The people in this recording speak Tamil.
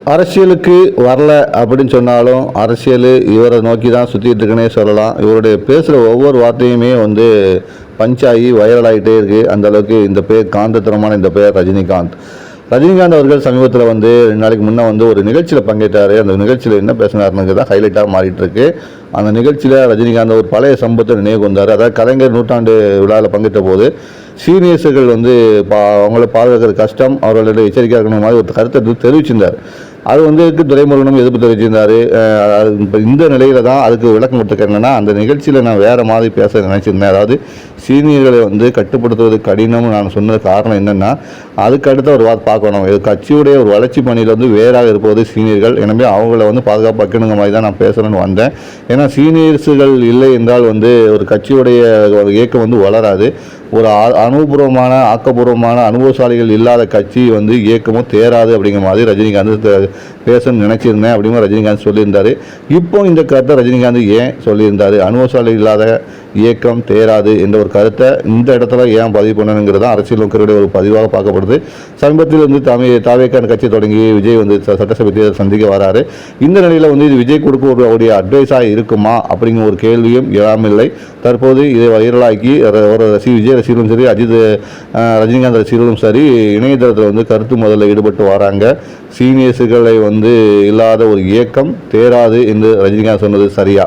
அரசியலுக்கு வரல அப்படின்னு சொன்னாலும் அரசியல் இவரை நோக்கி தான் சுற்றிட்டு இருக்குன்னே சொல்லலாம். இவருடைய பேசுகிற ஒவ்வொரு வார்த்தையுமே பஞ்சாகி வைரல் ஆகிட்டே இருக்குது. அந்தளவுக்கு இந்த பேர் காந்தத்தனமான இந்த பேர் ரஜினிகாந்த். ரஜினிகாந்த் அவர்கள் சமீபத்தில் 2 நாளைக்கு முன்னே ஒரு நிகழ்ச்சியில் பங்கேற்றார். அந்த நிகழ்ச்சியில் என்ன பேசினாருன்னு தான் ஹைலைட்டாக மாறிட்டு இருக்கு. அந்த நிகழ்ச்சியில் ரஜினிகாந்த் ஒரு பழைய சம்பவத்தை நினைவு வந்தார். அதாவது கலைஞர் நூற்றாண்டு விழாவில் பங்கேற்ற போது சீனியர்ஸுகள் அவங்கள பாதுகாக்கிற கஷ்டம், அவர்களுடைய எச்சரிக்கையாக இருக்கணும் மாதிரி ஒரு கருத்தை தெரிவிச்சிருந்தார். அது துரைமுருகனும் எதிர்ப்பு தெரிவிச்சிருந்தார். இப்போ இந்த நிலையில தான் அதுக்கு விளக்கம் கொடுத்துருக்கேன். என்னன்னா, அந்த நிகழ்ச்சியில் நான் வேறு மாதிரி பேச நினச்சிருந்தேன். அதாவது சீனியர்களை கட்டுப்படுத்துவது கடினம்னு நான் சொன்ன காரணம் என்னென்னா, அதுக்கு அடுத்த ஒரு வார்த்தை பார்க்கணும். இது கட்சியுடைய ஒரு வளர்ச்சி பணியில் வேறாக இருப்பது சீனியர்கள். எனவே அவங்கள பாதுகாப்பு வைக்கணுங்க மாதிரி தான் நான் பேசணும்னு வந்தேன். ஏன்னா சீனியர்ஸுகள் இல்லை என்றால் ஒரு கட்சியுடைய இயக்கம் வளராது. ஒரு அனுபவபூர்வமான ஆக்கப்பூர்வமான அனுபவசாலிகள் இல்லாத கட்சி இயக்கமும் தேராது அப்படிங்கிற மாதிரி ரஜினிகாந்த் பேசணும்னு நினச்சிருந்தேன் அப்படிங்கிற ரஜினிகாந்த் சொல்லியிருந்தார். இப்போ இந்த கருத்தை ரஜினிகாந்த் ஏன் சொல்லியிருந்தார்? அனுபவசாலி இல்லாத இயக்கம் தேராது என்ற ஒரு கருத்தை இந்த இடத்துல ஏன் பதிவு பண்ணணுங்கிறது தான் அரசியல் நோக்கருடைய ஒரு பதிவாக பார்க்கப்படுது. சமீபத்தில் தாவேக்கான கட்சி தொடங்கி விஜய் சட்டசபை தேர்தல் சந்திக்க வராரு. இந்த நிலையில் இது விஜய் கொடுக்க ஒரு அட்வைஸாக இருக்குமா அப்படிங்கிற ஒரு கேள்வியும் எழாமில்லை. தற்போது இதை வைரலாக்கி விஜய் ரசிகர்களும் சரி, ரஜினிகாந்த் ரசிகர்களும் சரி இணையதளத்தில் கருத்து முதல்ல ஈடுபட்டு வராங்க. சீனியர்ஸுகளை இல்லாத ஒரு இயக்கம் தேராது என்று ரஜினிகாந்த் சொன்னது சரியா?